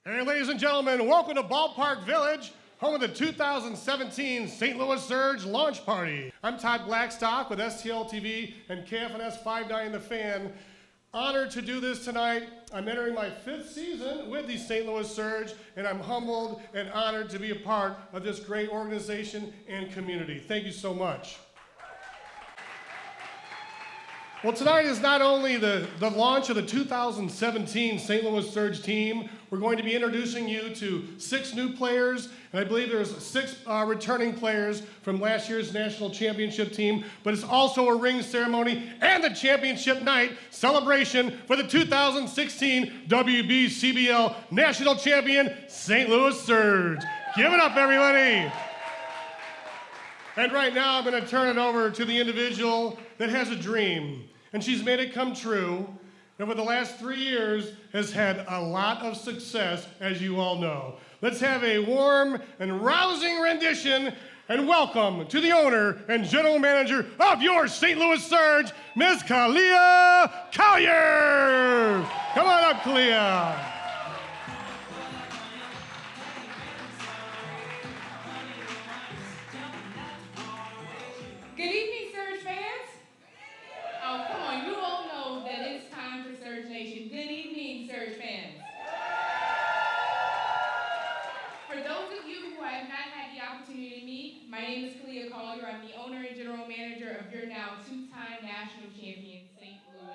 Hey, ladies and gentlemen, welcome to Ballpark Village, home of the 2017 St. Louis Surge launch party. I'm Todd Blackstock with STL TV and KFNS 59 The Fan. Honored to do this tonight. I'm entering my 5th season with the St. Louis Surge, and I'm humbled and honored to be a part of this great organization and community. Thank you so much. Well, tonight is not only the launch of the 2017 St. Louis Surge team. We're going to be introducing you to 6 new players, and I believe there's 6 returning players from last year's national championship team, but it's also a ring ceremony and the championship night celebration for the 2016 WBCBL national champion St. Louis Surge. Give it up, everybody. And right now, I'm going to turn it over to the individual that has a dream, and she's made it come true, and for the last 3 years has had a lot of success, as you all know. Let's have a warm and rousing rendition, and welcome to the owner and general manager of your St. Louis Surge, Ms. Kalia Collier. Come on up, Kalia. Good evening, Surge fans. Oh, come on, you all know that it's time for Surge Nation. Good evening, Surge fans. For those of you who I have not had the opportunity to meet, my name is Kalia Collier. I'm the owner and general manager of your now 2-time national champion, St. Louis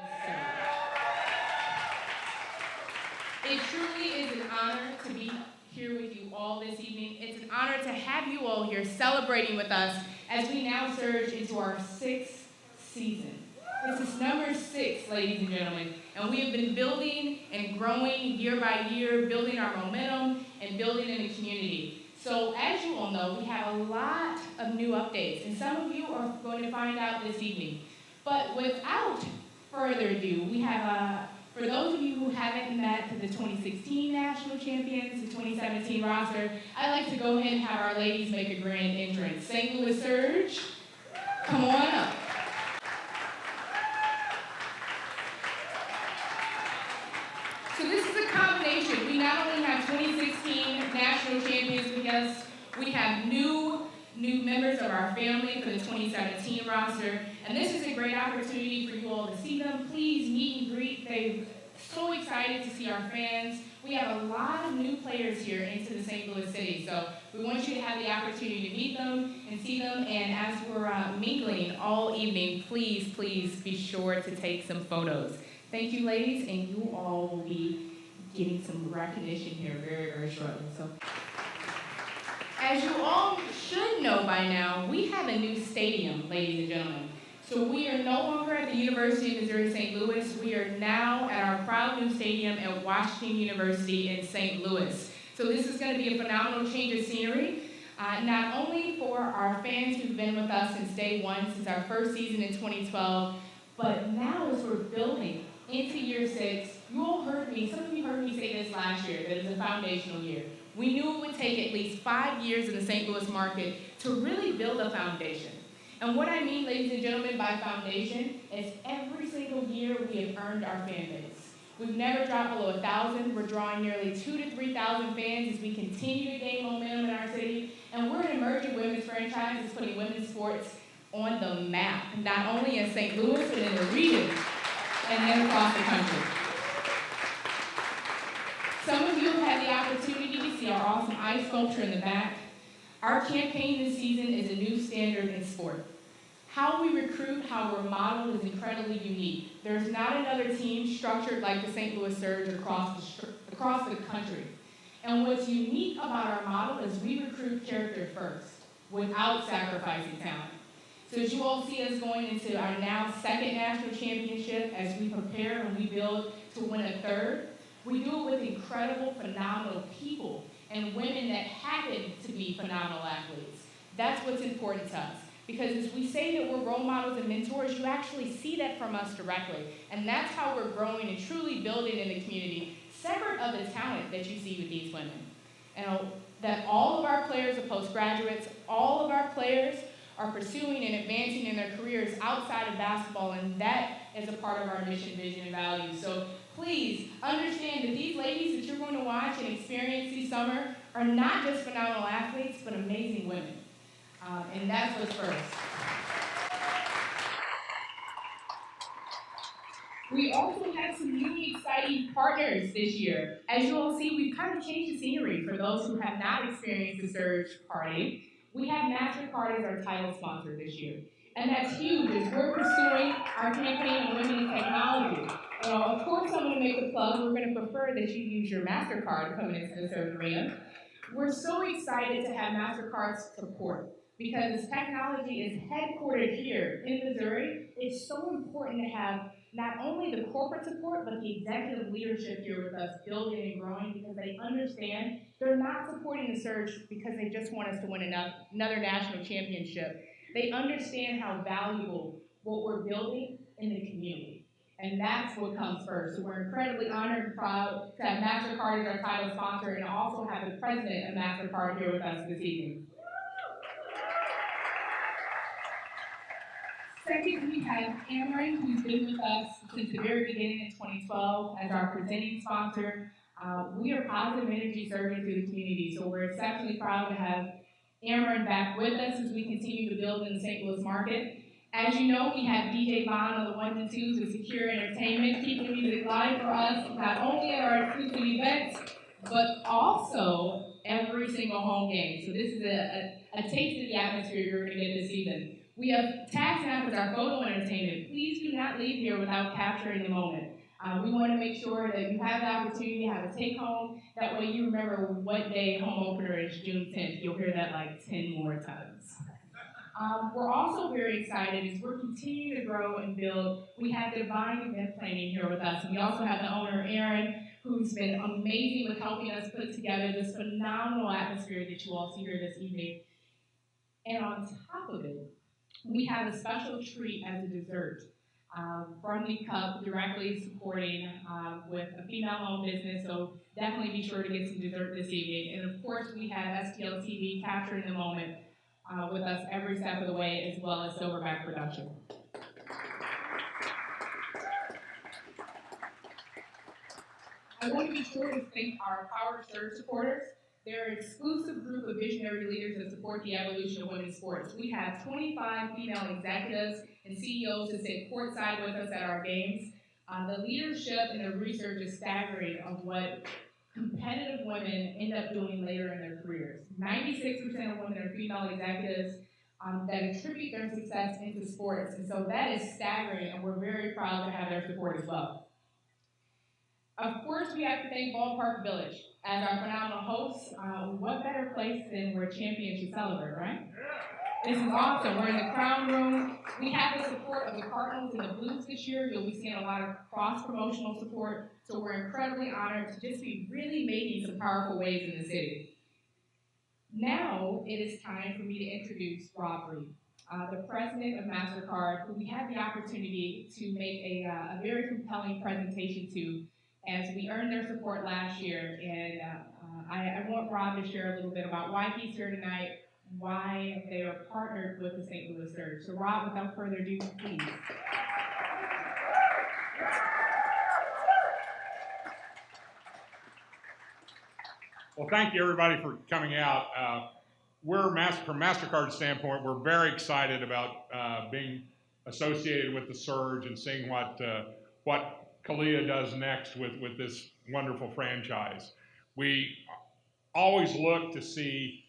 Surge. It truly is an honor to be here with you all this evening. It's an honor to have you all here celebrating with us as we now surge into our 6th season. This is number 6, ladies and gentlemen, and we have been building and growing year by year, building our momentum and building in the community. So as you all know, we have a lot of new updates, and some of you are going to find out this evening. But without further ado, we have for those of you who haven't met the 2016 national champions, the 2017 roster, I'd like to go ahead and have our ladies make a grand entrance. St. Louis Surge, come on up. So this is a combination. We not only have 2016 national champions with us, we have new members of our family for the 2017 roster, and this is a great opportunity for you all to see them. Please meet and greet. They're so excited to see our fans. We have a lot of new players here into the St. Louis city, so we want you to have the opportunity to meet them and see them, and as we're mingling all evening, please be sure to take some photos. Thank you, ladies, and you all will be getting some recognition here very, very shortly. So, as you all should know by now, we have a new stadium, ladies and gentlemen. So we are no longer at the University of Missouri St. Louis. We are now at our proud new stadium at Washington University in St. Louis. So this is going to be a phenomenal change of scenery, not only for our fans who've been with us since day one, since our first season in 2012, but now as we're building into year 6, you all heard me, some of you heard me say this last year, that it's a foundational year. We knew it would take at least 5 years in the St. Louis market to really build a foundation. And what I mean, ladies and gentlemen, by foundation is every single year we have earned our fan base. We've never dropped below 1,000. We're drawing nearly 2,000 to 3,000 fans as we continue to gain momentum in our city. And we're an emerging women's franchise that's putting women's sports on the map, not only in St. Louis, but in the region and then across the country. Some of you have had the opportunity to see our awesome ice sculpture in the back. Our campaign this season is a new standard in sport. How we recruit, how we're modeled is incredibly unique. There's not another team structured like the St. Louis Surge across the country. And what's unique about our model is we recruit character first, without sacrificing talent. So as you all see us going into our now 2nd national championship, as we prepare and we build to win a 3rd, we do it with incredible, phenomenal people and women that happen to be phenomenal athletes. That's what's important to us. Because as we say that we're role models and mentors, you actually see that from us directly. And that's how we're growing and truly building in the community, separate of the talent that you see with these women. And that all of our players are postgraduates, all of our players are pursuing and advancing in their careers outside of basketball, and that is a part of our mission, vision, and values. So Please understand that these ladies that you're going to watch and experience this summer are not just phenomenal athletes, but amazing women. And that's what's first. We also have some new exciting partners this year. As you all see, we've kind of changed the scenery for those who have not experienced the Surge Party. We have MasterCard as our title sponsor this year. And that's huge as we're pursuing our campaign on women in technology. Of course, I'm going to make a plug. We're going to prefer that you use your MasterCard coming into the Surge arena. We're so excited to have MasterCard's support because technology is headquartered here in Missouri. It's so important to have not only the corporate support, but the executive leadership here with us building and growing because they understand they're not supporting the Surge because they just want us to win another national championship. They understand how valuable what we're building in the community. And that's what comes first. So we're incredibly honored and proud to have MasterCard as our title sponsor and also have the president of MasterCard here with us this evening. Second, we have Ameren, who's been with us since the very beginning in 2012 as our presenting sponsor. We are positive energy serving through the community, so we're exceptionally proud to have Ameren back with us as we continue to build in the St. Louis market. As you know, we have DJ Vaughn on the ones and twos with Secure Entertainment, keeping the music live for us, not only at our exclusive events, but also every single home game. So this is a taste of the atmosphere you're going to get this season. We have Tax App as our photo entertainment. Please do not leave here without capturing the moment. We want to make sure that you have the opportunity to have a take home. That way you remember what day home opener is June 10th. You'll hear that like 10 more times. We're also very excited as we're continuing to grow and build. We have Divine Event Planning here with us. We also have the owner, Aaron, who's been amazing with helping us put together this phenomenal atmosphere that you all see here this evening. And on top of it, we have a special treat as a dessert from the Cup, directly supporting with a female-owned business, so definitely be sure to get some dessert this evening. And of course, we have STL TV capturing the moment with us every step of the way, as well as Silverback Production. I want to be sure to thank our Power Surge supporters. They're an exclusive group of visionary leaders that support the evolution of women's sports. We have 25 female executives and CEOs that sit courtside with us at our games. The leadership and the research is staggering of what competitive women end up doing later in their careers. 96% of women are female executives that attribute their success into sports. And so that is staggering, and we're very proud to have their support as well. Of course, we have to thank Ballpark Village as our phenomenal hosts. What better place than where champions should celebrate, right? This is awesome. We're in the Crown Room. We have the support of the Cardinals and the Blues this year. You'll be seeing a lot of cross-promotional support. So we're incredibly honored to just be really making some powerful waves in the city. Now it is time for me to introduce Rob Reed, the president of MasterCard, who we had the opportunity to make a very compelling presentation to as we earned their support last year. And I want Rob to share a little bit about why he's here tonight, why they are partnered with the St. Louis Surge. So Rob, without further ado, please. Well, thank you everybody for coming out. From MasterCard's standpoint, we're very excited about being associated with the Surge and seeing what CALIA does next with this wonderful franchise. We always look to see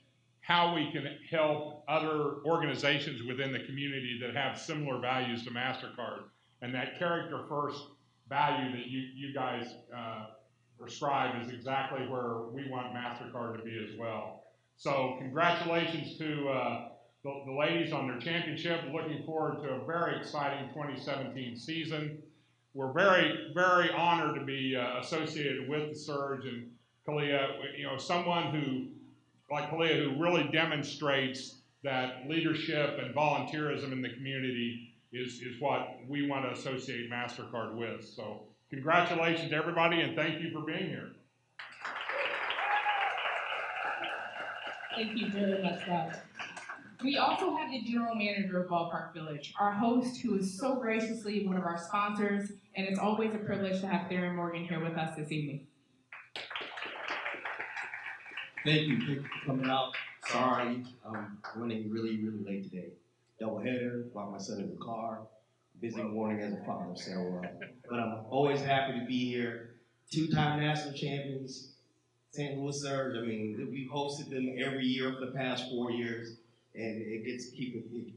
how we can help other organizations within the community that have similar values to MasterCard. And that character first value that you guys prescribe is exactly where we want MasterCard to be as well. So congratulations to the ladies on their championship. Looking forward to a very exciting 2017 season. We're very, very honored to be associated with the Surge and CALIA. You know, someone who, like CALIA, who really demonstrates that leadership and volunteerism in the community is what we want to associate MasterCard with. So congratulations to everybody, and thank you for being here. Thank you very much, Rob. We also have the general manager of Ballpark Village, our host, who is so graciously one of our sponsors, and it's always a privilege to have Theron Morgan here with us this evening. Thank you for coming out. Sorry, I'm running really late today. Doubleheader, brought my son in the car. Busy morning as a father, so but I'm always happy to be here. Two-time national champions, St. Louis Surge. I mean, we've hosted them every year for the past 4 years, and it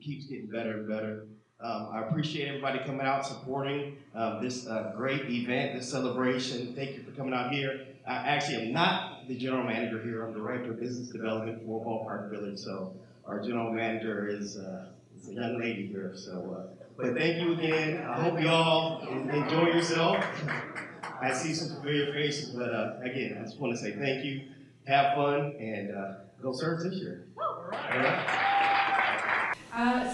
keeps getting better and better. I appreciate everybody coming out, supporting this great event, this celebration. Thank you for coming out here. I actually am not the general manager here. I'm director of business development for Ballpark Village. So our general manager is a young lady here. So, but thank you again. I hope you all enjoy yourself. I see some familiar faces, but again, I just want to say thank you. Have fun and go Surge this year. All right.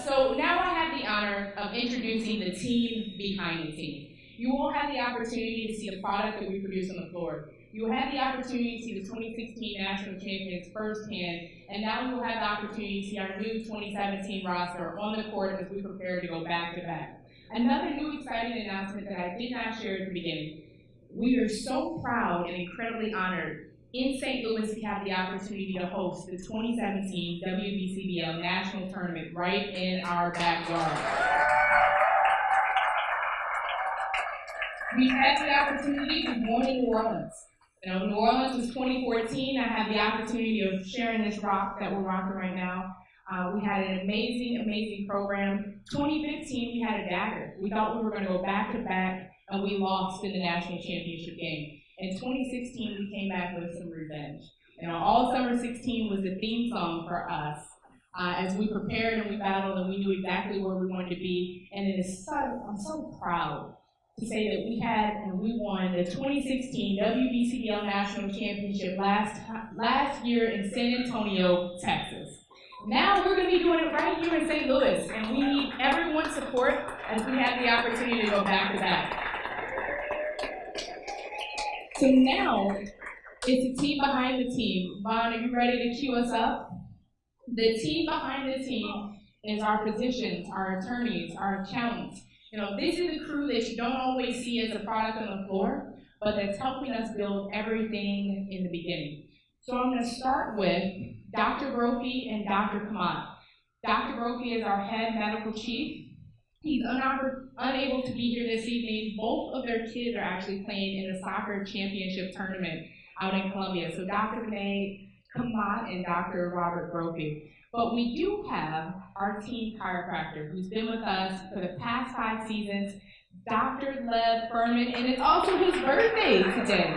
So now I have the honor of introducing the team behind the team. You will have the opportunity to see the product that we produce on the floor. You will have the opportunity to see the 2016 National Champions firsthand, and now you will have the opportunity to see our new 2017 roster on the court as we prepare to go back-to-back. Another new exciting announcement that I did not share at the beginning. We are so proud and incredibly honored in St. Louis to have the opportunity to host the 2017 WBCBL National Tournament right in our backyard. We had the opportunity to go to New Orleans. You know, New Orleans was 2014. I had the opportunity of sharing this rock that we're rocking right now. We had an amazing program. 2015, we had a dagger. We thought we were going to go back-to-back, and we lost in the national championship game. In 2016, we came back with some revenge. You know, All Summer 16 was the theme song for us as we prepared and we battled and we knew exactly where we wanted to be. And I'm so proud to say that we had and we won the 2016 WBCBL National Championship last year in San Antonio, Texas. Now we're going to be doing it right here in St. Louis, and we need everyone's support as we have the opportunity to go back-to-back. So now, it's the team behind the team. Vaughn, are you ready to cue us up? The team behind the team is our physicians, our attorneys, our accountants. You know, this is the crew that you don't always see as a product on the floor, but that's helping us build everything in the beginning. So I'm going to start with Dr. Brophy and Dr. Kamat. Dr. Brophy is our head medical chief. He's unable to be here this evening. Both of their kids are actually playing in the soccer championship tournament out in Columbia. So Dr. Vinay Kamat and Dr. Robert Brophy. But we do have our team chiropractor who's been with us for the past 5 seasons, Dr. Lev Furman, and it's also his birthday today.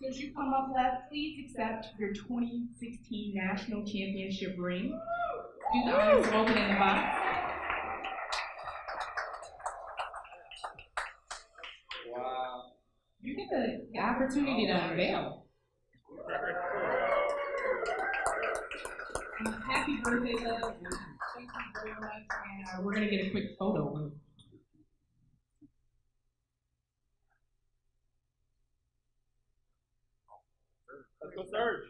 So as you come up left, please accept your 2016 National Championship ring. Do the honors of opening the box. Wow. You get the opportunity to unveil. Happy birthday, Lev. Thank you very much. And we're going to get a quick photo with him. Let's go Surge.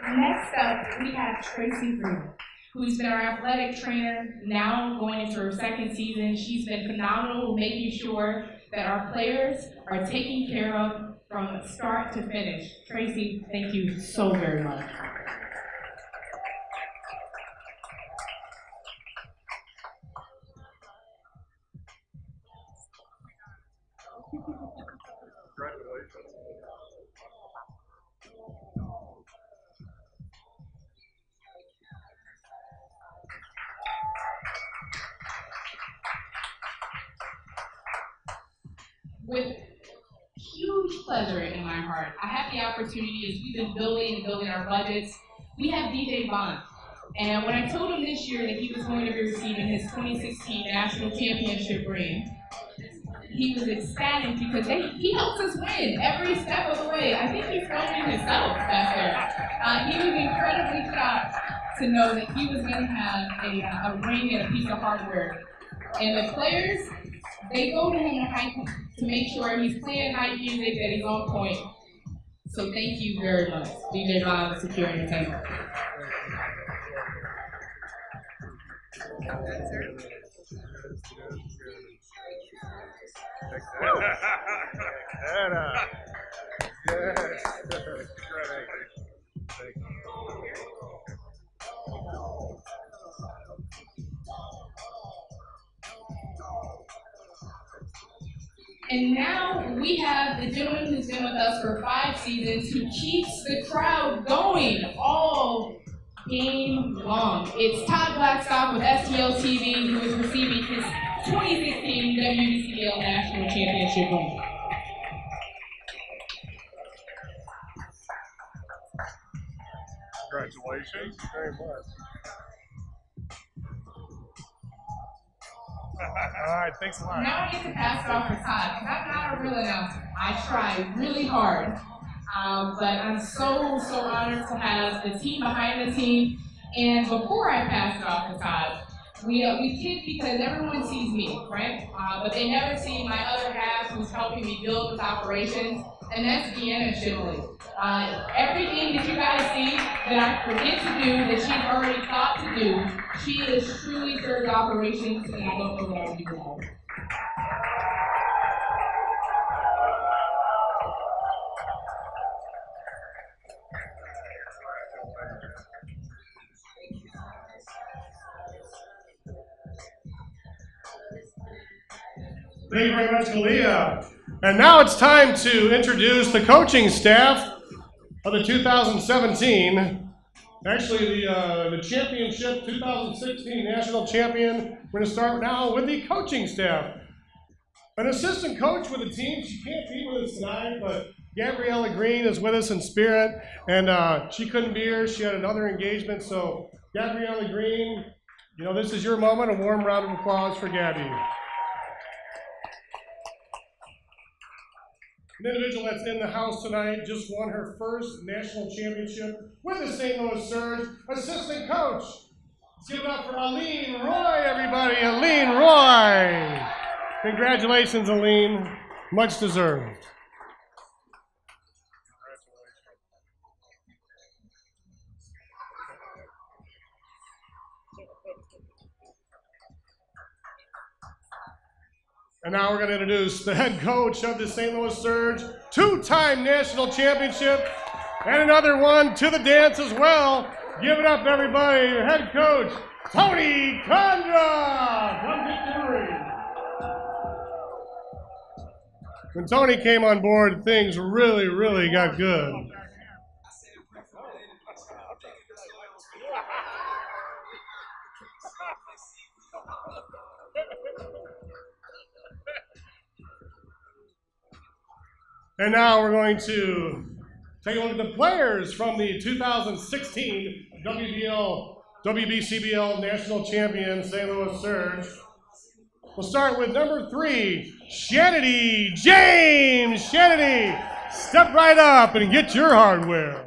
Next up, we have Tracy Freeman, who's been our athletic trainer, now going into her 2nd season. She's been phenomenal, making sure that our players are taken care of from start to finish. Tracy, thank you so very much. With huge pleasure in my heart, I have the opportunity, as we've been building our budgets, we have DJ Bond. And when I told him this year that he was going to be receiving his 2016 National Championship ring, he was ecstatic because he helps us win every step of the way. I think he's filming himself back there. He was incredibly shocked to know that he was going to have a ring and a piece of hardware. And the players, They go to him to make sure he's playing hype music, that he's on point. So thank you very much, DJ Bob, Secure Entertainment. And now we have the gentleman who's been with us for 5 seasons who keeps the crowd going all game long. It's Todd Blackstock with STL TV, who is receiving his 2016 WBCL National Championship win. Congratulations very much. All right, thanks a lot. Now I get to pass it off to Todd, because I'm not a real announcer. I try really hard, but I'm so honored to have the team behind the team. And before I pass it off to Todd, we kid because everyone sees me, right? But they never see my other half who's helping me build this operations, and that's Deanna Shipley. Everything that you guys see that I forget to do, that she's already thought to do, she is truly served operations, and I don't know what I would do without her. Thank you very much, Kalia. And now it's time to introduce the coaching staff of the 2017, actually the championship 2016 national champion. We're going to start now with the coaching staff. An assistant coach with the team, she can't be with us tonight, but Gabriella Green is with us in spirit, and she couldn't be here. She had another engagement, so Gabriella Green, you know, this is your moment. A warm round of applause for Gabby. An individual that's in the house tonight just won her first national championship with the St. Louis Surge, assistant coach. Let's give it up for Aline Roy, everybody. Aline Roy. Congratulations, Aline. Much deserved. And now we're going to introduce the head coach of the St. Louis Surge, 2-time national championship, and another one to the dance as well. Give it up, everybody. Your head coach, Tony Condra from Victory. When Tony came on board, things really got good. And now we're going to take a look at the players from the 2016 WBCBL National Champion St. Louis Surge. We'll start with number 3, Shannity James. Shannity, step right up and get your hardware.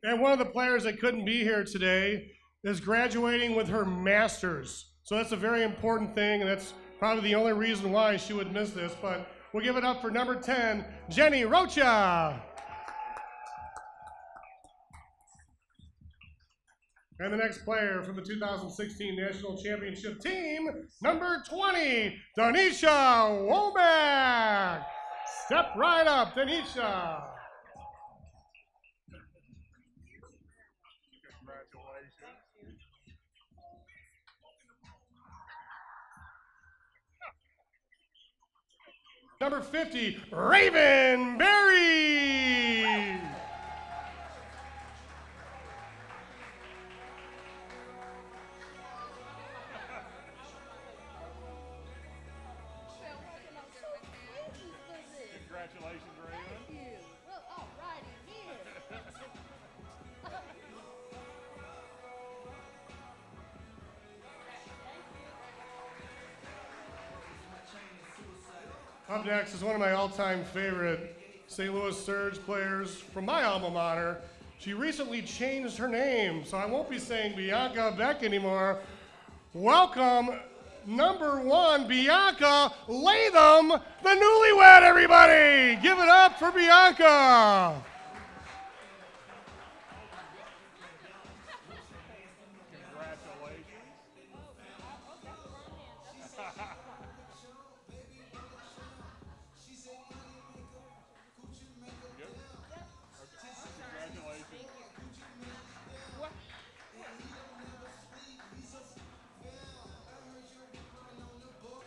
And one of the players that couldn't be here today is graduating with her master's. So that's a very important thing, and that's probably the only reason why she would miss this. But we'll give it up for number 10, Jenny Rocha. And the next player from the 2016 National Championship team, number 20, Danisha Womack. Step right up, Danisha. Number 50, Raven Berry. Congratulations, Raven. Thank you. Well, all righty here. Up next is one of my all-time favorite St. Louis Surge players from my alma mater. She recently changed her name, so I won't be saying Bianca Beck anymore. Welcome, number 1, Bianca Latham, the newlywed, everybody! Give it up for Bianca! Congratulations. Good. Congratulations.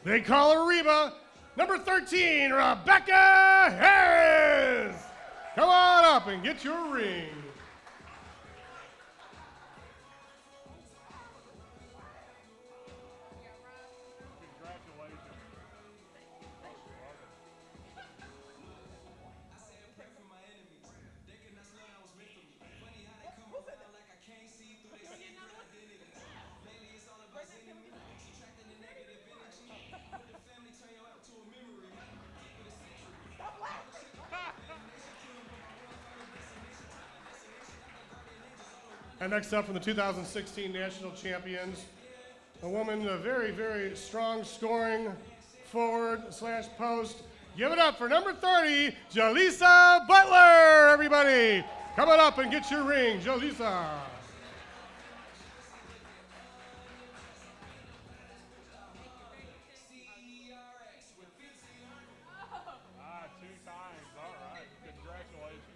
They call her Reba. Number 13, Rebecca Harris. Come on up and get your ring. Congratulations. And next up from the 2016 National Champions, a woman, a very, very strong scoring forward / post. Give it up for number 30, Jaleesa Butler, everybody. Come on up and get your ring, Jaleesa. Ah, 2 times. All right. Congratulations.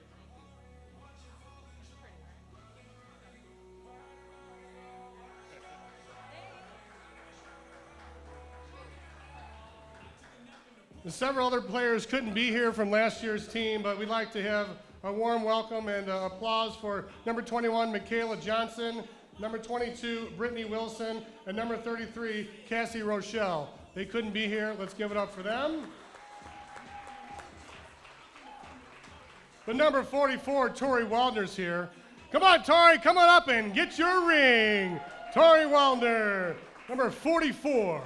Several other players couldn't be here from last year's team, but we'd like to have a warm welcome and applause for number 21, Michaela Johnson, number 22, Brittany Wilson, and number 33, Cassie Rochelle. They couldn't be here. Let's give it up for them. But number 44, Tori Waldner's here. Come on, Tori, come on up and get your ring. Tori Waldner, number 44.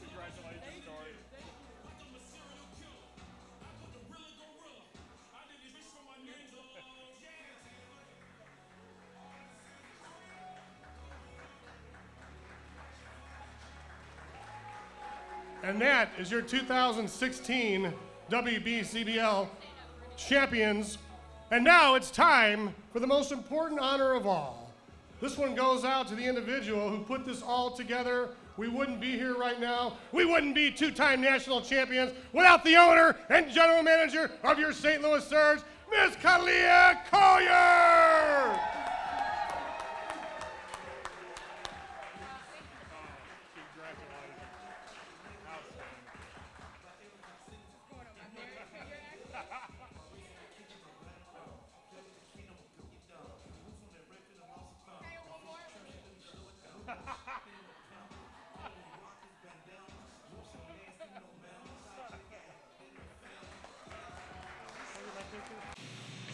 Congratulations, Tori. And that is your 2016 WBCBL champions. And now it's time for the most important honor of all. This one goes out to the individual who put this all together. We wouldn't be here right now. We wouldn't be 2-time national champions without the owner and general manager of your St. Louis Surge, Miss Kalia Collier. Congratulations. Outstanding.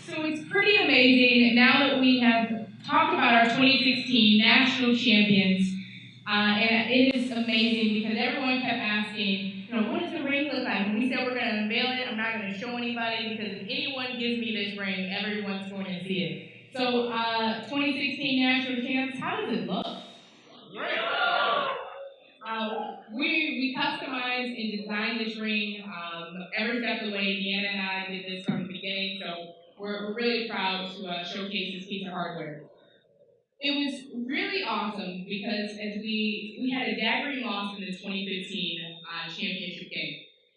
So it's pretty amazing now that we have talked about our 2016 national champions, and it is amazing because everyone kept asking, what does the ring look like? When we said we're going to unveil it, I'm not going to show anybody because if anyone gives me this ring, everyone's going to see it. So 2016 national champs, how does it look? We customized and designed this ring every step of the way. Deanna and I did this from the beginning, so we're really proud to showcase this piece of hardware. It was really awesome because as we had a daggering loss in the 2015 championship game,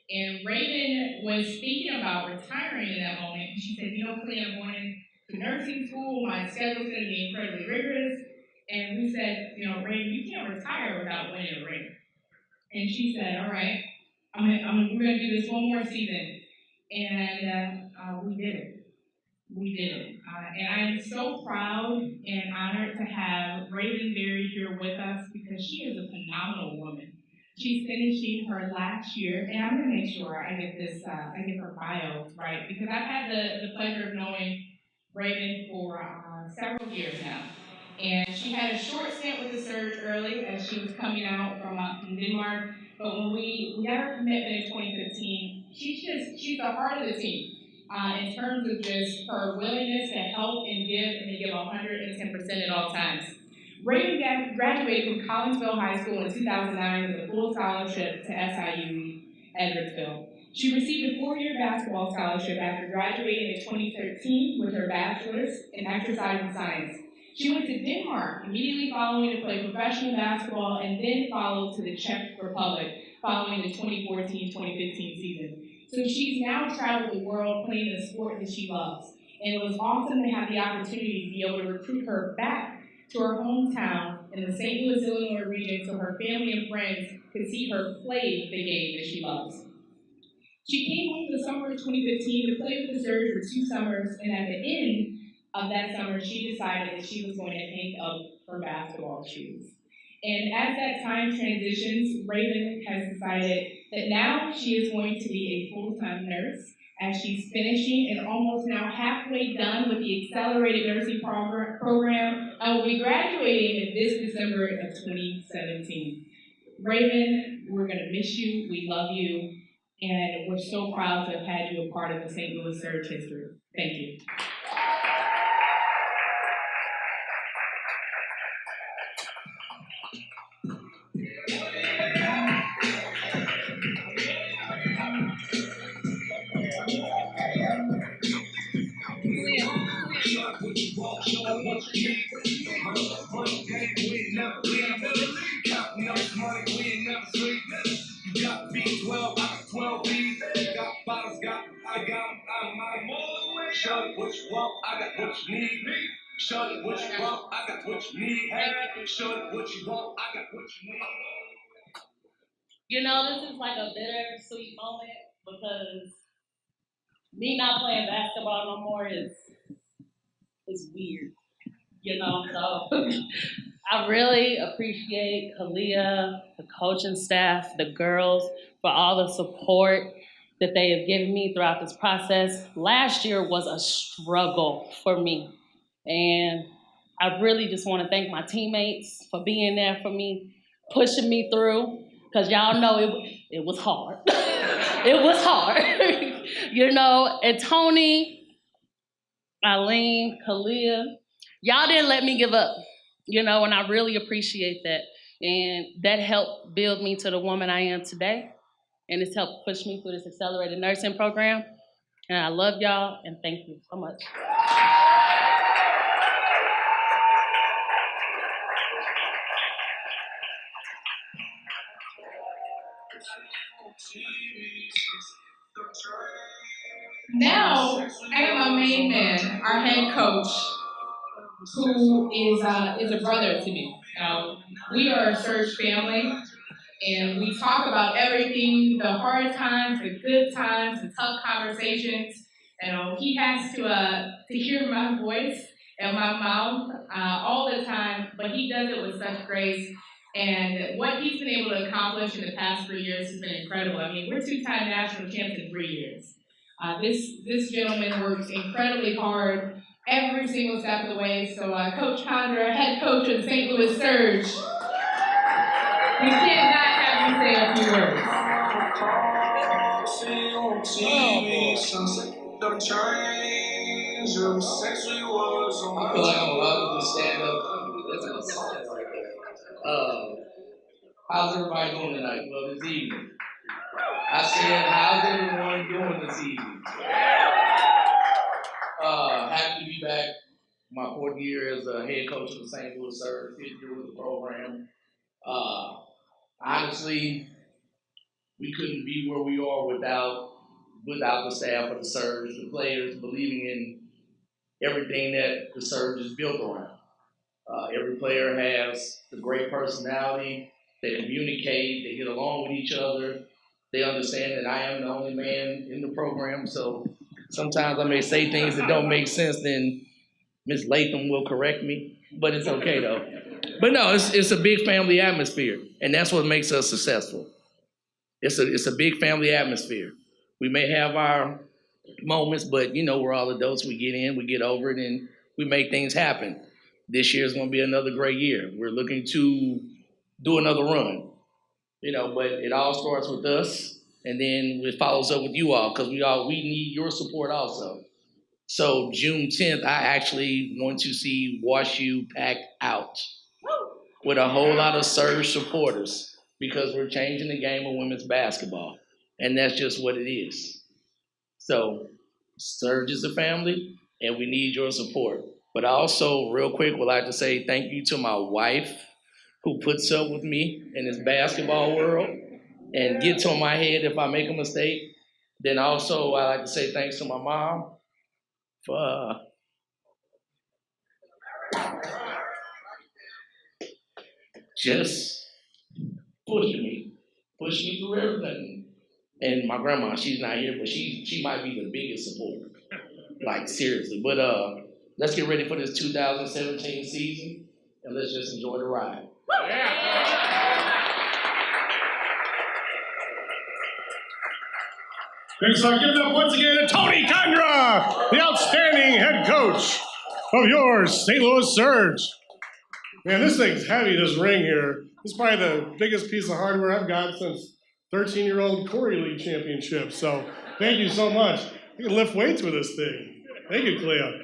and Raven was thinking about retiring in that moment. She said, Clea, I'm going to nursing school. My schedule's going to be incredibly rigorous. And we said, Raven, you can't retire without winning a ring. And she said, all right, we're going to do this one more season. And we did it. We did. And I am so proud and honored to have Raven Berry here with us because she is a phenomenal woman. She's finishing her last year, and I'm gonna make sure I get this, I get her bio right because I've had the pleasure of knowing Raven for several years now. And she had a short stint with the Surge early as she was coming out from Denmark. But when we got her commitment in 2015, she's the heart of the team in terms of just her willingness to help and give 110% at all times. Raven graduated from Collinsville High School in 2009 with a full scholarship to SIU Edwardsville. She received a 4-year basketball scholarship after graduating in 2013 with her bachelor's in exercise and science. She went to Denmark immediately following to play professional basketball and then followed to the Czech Republic following the 2014-2015 season. So she's now traveled the world playing the sport that she loves. And it was awesome to have the opportunity to be able to recruit her back to her hometown in the St. Louis, Illinois region so her family and friends could see her play the game that she loves. She came home the summer of 2015 to play with the Surge for 2 summers, and at the end of that summer, she decided that she was going to hang up her basketball shoes. And as that time transitions, Raven has decided that now she is going to be a full-time nurse as she's finishing and almost now halfway done with the accelerated nursing program and will be graduating this December of 2017. Raven, we're going to miss you. We love you. And we're so proud to have had you a part of the St. Louis Surge history. Thank you. You got B12, I got 12 B's. You got bottles, I got I'm on. Shorty, what you want? I got what you need. Shorty, what you want? I got what you need. Hey, shorty, what you want? I got what you need. You know, this is like a bittersweet moment because me not playing basketball no more is weird. You know, so I really appreciate Kalia, the coaching staff, the girls for all the support that they have given me throughout this process. Last year was a struggle for me. And I really just want to thank my teammates for being there for me, pushing me through, because y'all know it was hard. It was hard. You know, and Tony, Eileen, Kalia, y'all didn't let me give up. You know, and I really appreciate that. And that helped build me to the woman I am today. And it's helped push me through this accelerated nursing program. And I love y'all, and thank you so much. Now, I got my main man, our head coach, who is a brother to me. We are a Surge family, and we talk about everything, the hard times, the good times, the tough conversations. He has to hear my voice and my mouth all the time, but he does it with such grace. And what he's been able to accomplish in the past 3 years has been incredible. I mean, we're 2-time national champs in 3 years. This gentleman works incredibly hard every single step of the way. So Coach Condra, head coach of the St. Louis Surge, we can't not have you say a few words. I feel like I'm allowed to stand up. That's right there. How's everybody doing tonight? Well, this evening. I said, how's everyone doing this evening? Happy to be back. My 4th year as a head coach of the St. Louis Surge, 5th year with the program. Honestly, we couldn't be where we are without the staff of the Surge, the players believing in everything that the Surge is built around. Every player has a great personality. They communicate. They get along with each other. They understand that I am the only man in the program, so sometimes I may say things that don't make sense, then Miss Latham will correct me, but it's okay though. But no, it's a big family atmosphere, and that's what makes us successful. It's a big family atmosphere. We may have our moments, but you know, we're all adults. We get in, we get over it, and we make things happen. This year is going to be another great year. We're looking to do another run, you know, but it all starts with us, and then it follows up with you all because we need your support also. So June 10th, I actually want to see WashU packed out with a whole lot of Surge supporters because we're changing the game of women's basketball, and that's just what it is. So Surge is a family, and we need your support. But I also, real quick, would like to say thank you to my wife who puts up with me in this basketball world and gets on my head if I make a mistake. Then also, I like to say thanks to my mom for just push me through everything. And my grandma, she's not here, but she might be the biggest supporter, like seriously. But let's get ready for this 2017 season, and let's just enjoy the ride. Thanks for giving up once again to Tony Condra, the outstanding head coach of your St. Louis Surge. Man, this thing's heavy, this ring here. This is probably the biggest piece of hardware I've got since 13-year-old Corey League Championship. So thank you so much. You can lift weights with this thing. Thank you, Clea.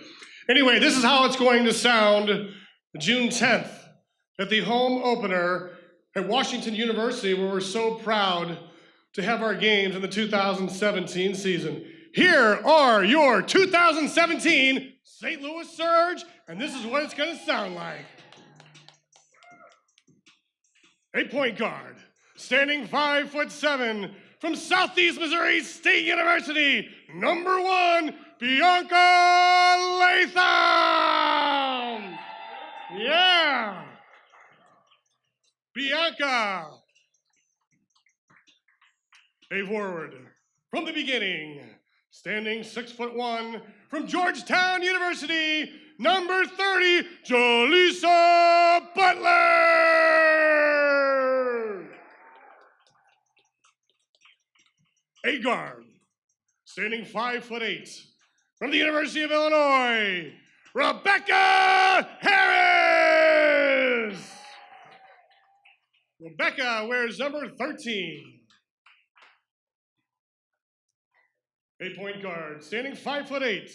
Anyway, this is how it's going to sound June 10th at the home opener at Washington University, where we're so proud to have our games in the 2017 season. Here are your 2017 St. Louis Surge, and this is what it's going to sound like. 8-point guard, standing 5'7", from Southeast Missouri State University, number 1, Bianca Latham. Yeah. Bianca. A forward from the beginning, standing 6'1", from Georgetown University, number 30, Jaleesa Butler. A guard, standing 5'8", from the University of Illinois, Rebecca Harris. Rebecca wears number 13. 8-point guard, standing 5'8",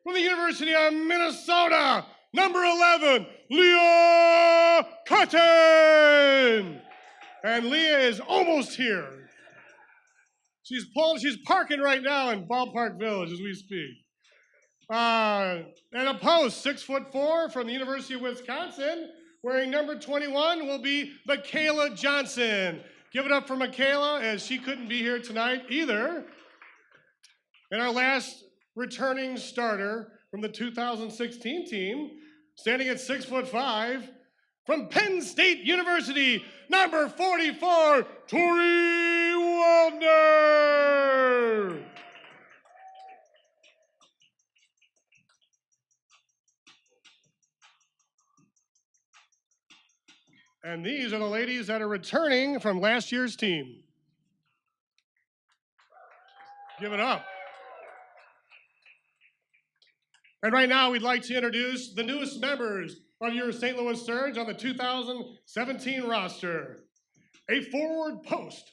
from the University of Minnesota, number 11, Leah Cotton. And Leah is almost here. She's parking right now in Ballpark Village as we speak. And a post, 6'4", from the University of Wisconsin, wearing number 21 will be Michaela Johnson. Give it up for Michaela, as she couldn't be here tonight either. And our last returning starter from the 2016 team, standing at 6'5", from Penn State University, number 44, Tori Waldner. And these are the ladies that are returning from last year's team. Give it up. And right now, we'd like to introduce the newest members of your St. Louis Surge on the 2017 roster. A forward post,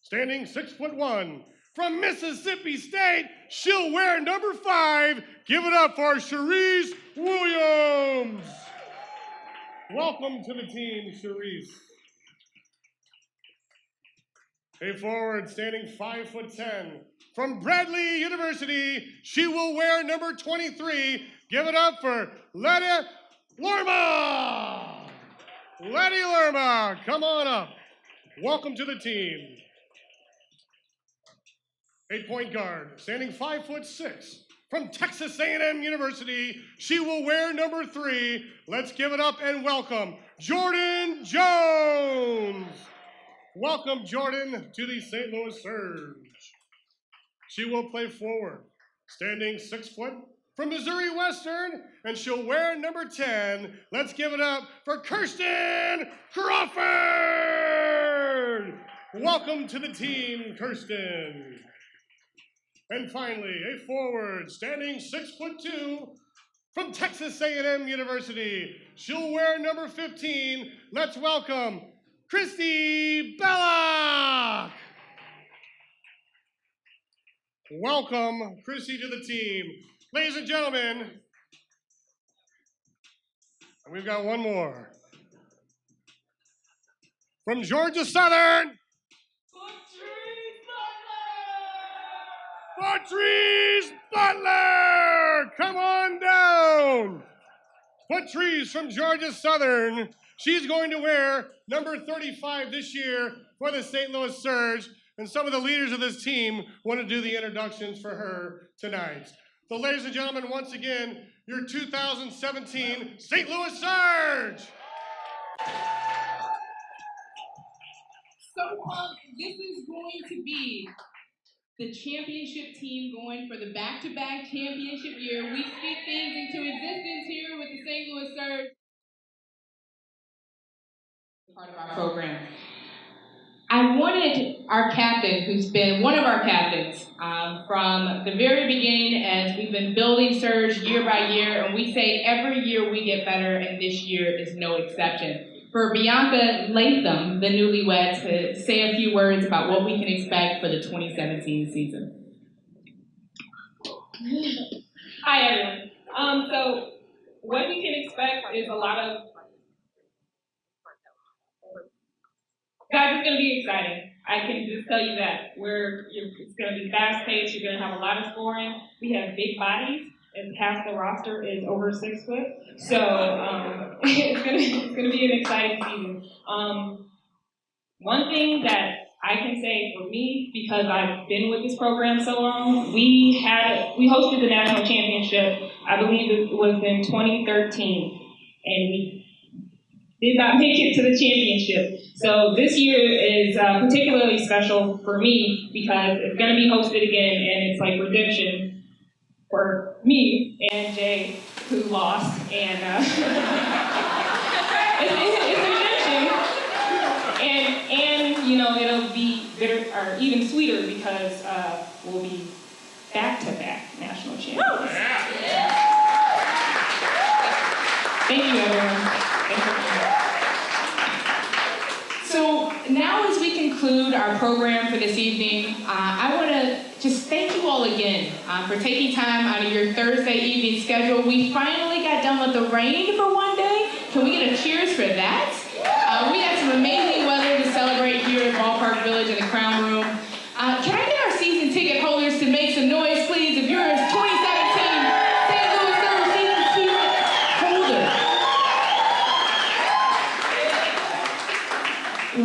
standing 6'1", from Mississippi State, she'll wear number 5. Give it up for Cherise Williams. Welcome to the team, Cherise. A forward, standing 5'10", from Bradley University, she will wear number 23. Give it up for Letty Lerma. Letty Lerma, come on up. Welcome to the team. 8-point guard, standing 5'6", from Texas A&M University, she will wear number 3. Let's give it up and welcome Jordan Jones. Welcome, Jordan, to the St. Louis Surge. She will play forward. Standing 6 foot from Missouri Western, and she'll wear number 10. Let's give it up for Kirsten Crawford! Welcome to the team, Kirsten. And finally, a forward, standing 6'2", from Texas A&M University. She'll wear number 15. Let's welcome Christy Belloc. Welcome, Christy, to the team. Ladies and gentlemen, and we've got one more. From Georgia Southern, Patrice Butler! Come on down! Patrice from Georgia Southern. She's going to wear number 35 this year for the St. Louis Surge, and some of the leaders of this team want to do the introductions for her tonight. So ladies and gentlemen, once again, your 2017 St. Louis Surge! So this is going to be the championship team going for the back-to-back championship year. We speak things into existence here with the St. Louis Surge. Part of our program. I wanted our captain, who's been one of our captains from the very beginning as we've been building Surge year by year, and we say every year we get better, and this year is no exception. For Bianca Latham, the newlywed, to say a few words about what we can expect for the 2017 season. Hi, everyone. So what you can expect is a lot of... Guys, it's going to be exciting. I can just tell you that. It's going to be fast-paced. You're going to have a lot of scoring. We have big bodies, and half the roster is over 6 foot. So it's going to be an exciting season. One thing that I can say for me, because I've been with this program so long, we hosted the national championship. I believe it was in 2013, and we did not make it to the championship. So this year is particularly special for me because it's going to be hosted again, and it's like redemption for me and Jay, who lost, and it's redemption. And you know, it'll be bitter or even sweeter because we'll be back-to-back national champions. Thank you, everyone. Thank you. So now as we conclude our program for this evening, I want to just thank you all again for taking time out of your Thursday evening schedule. We finally got done with the rain for one day. Can we get a cheers for that? We had some amazing weather to celebrate here at Ballpark Village in the Crown Room. Can I get our season ticket holders to make some noise, please? If you're a 2017 St. Louis Surge season ticket holder.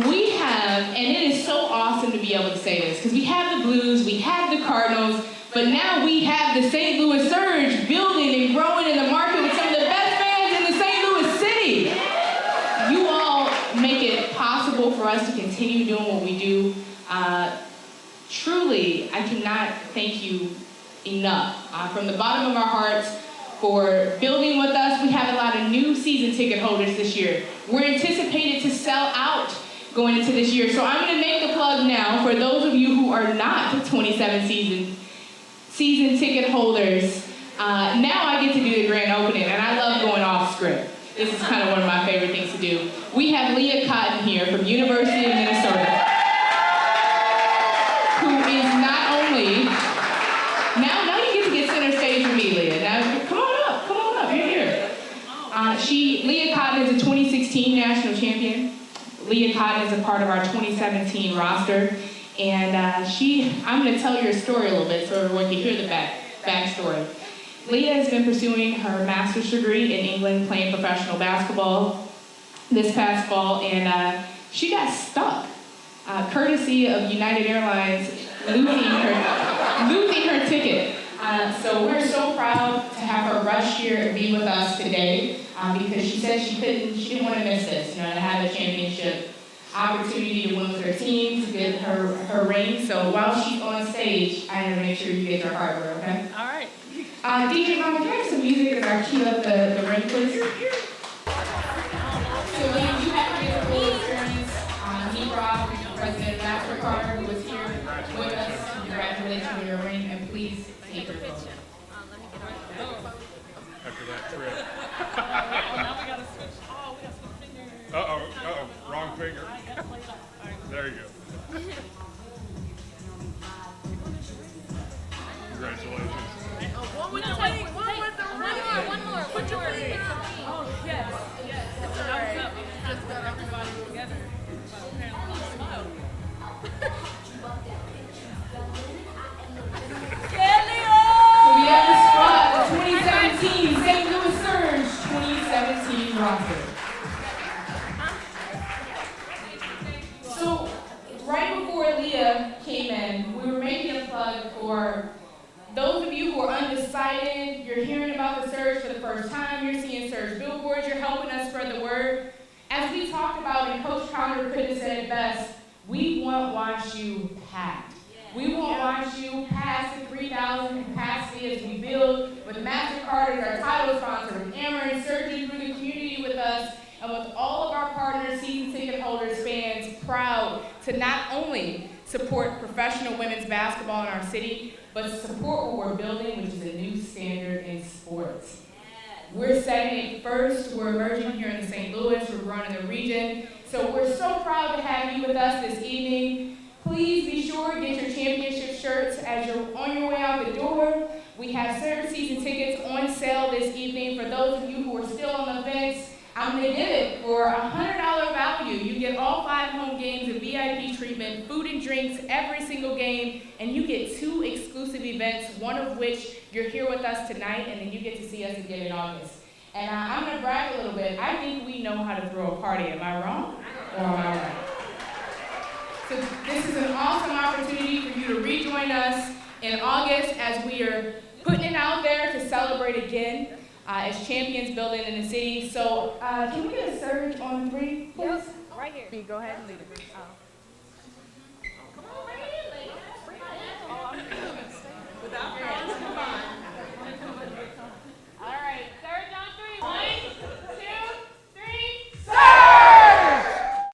We have, and it is so awesome to be able to say this, because we have the Blues, we have the Cardinals, but now we have the St. Louis Surge building and growing in the market with some of the best fans in the St. Louis city. You all make it possible for us to continue doing what we do. Truly, I cannot thank you enough. From the bottom of our hearts, for building with us. We have a lot of new season ticket holders this year. We're anticipated to sell out going into this year. So I'm going to make the plug now for those of you who are not 27 season ticket holders. Now I get to do the grand opening, and I love going off script. This is kind of one of my favorite things to do. We have Leah Cotton here from University of Minnesota, who is not only, now you get to get center stage with me, Leah. Now, come on up, you're here. Leah Cotton is a 2016 national champion. Leah Cotton is a part of our 2017 roster. And I'm going to tell you her story a little bit so everyone can hear the backstory. Leah has been pursuing her master's degree in England, playing professional basketball this past fall, and she got stuck, courtesy of United Airlines losing her ticket. So we're so proud to have her rush here and be with us today because she said she didn't want to miss this, to have a championship opportunity to win with her team to get her ring. So while she's on stage, I have to make sure you get your hardware, okay? All right. DJ Mama, can I have some music as I cue up the ring, please? So Lee, you have to get a full experience. Rob, President MasterCard, who is here with us. Congratulations on your ring, and please take your photo. After that trip. Wrong finger. There you go. Congratulations. One with the ring. One more. Put your ring. Oh, yes. It's all right. Just got everybody together. So we have the spot, the 2017 St. Louis Surge 2017 roster. So right before Leah came in, we were making a plug for those of you who are undecided. You're hearing about the Surge for the first time. You're seeing Surge billboards. You're helping us spread the word. As we talked about, and Coach Conner could have said it best, we want WashU packed. We want WashU past the 3,000 capacity as we build with MasterCard as our title sponsor, with Ameren surging through the community with us, and with all of our partners, season ticket holders, fans, proud to not only support professional women's basketball in our city, but support what we're building, which is a new standard in sports. We're setting it first. We're emerging here in St. Louis. We're growing in the region. So we're so proud to have you with us this evening. Please be sure to get your championship shirts as you're on your way out the door. We have Surge season tickets on sale this evening. For those of you who are still on the fence, I'm going to give it for a $100 value. You get all 5 home games of VIP treatment, food and drinks every single game, and you get 2 exclusive events, one of which you're here with us tonight, and then you get to see us again in August. And I'm going to brag a little bit. I think we know how to throw a party. Am I wrong? Or am I right? So this is an awesome opportunity for you to rejoin us in August as we are putting it out there to celebrate again as champions building in the city. So can we get a surge on 3, please? Yep, right here. Go ahead and lead it.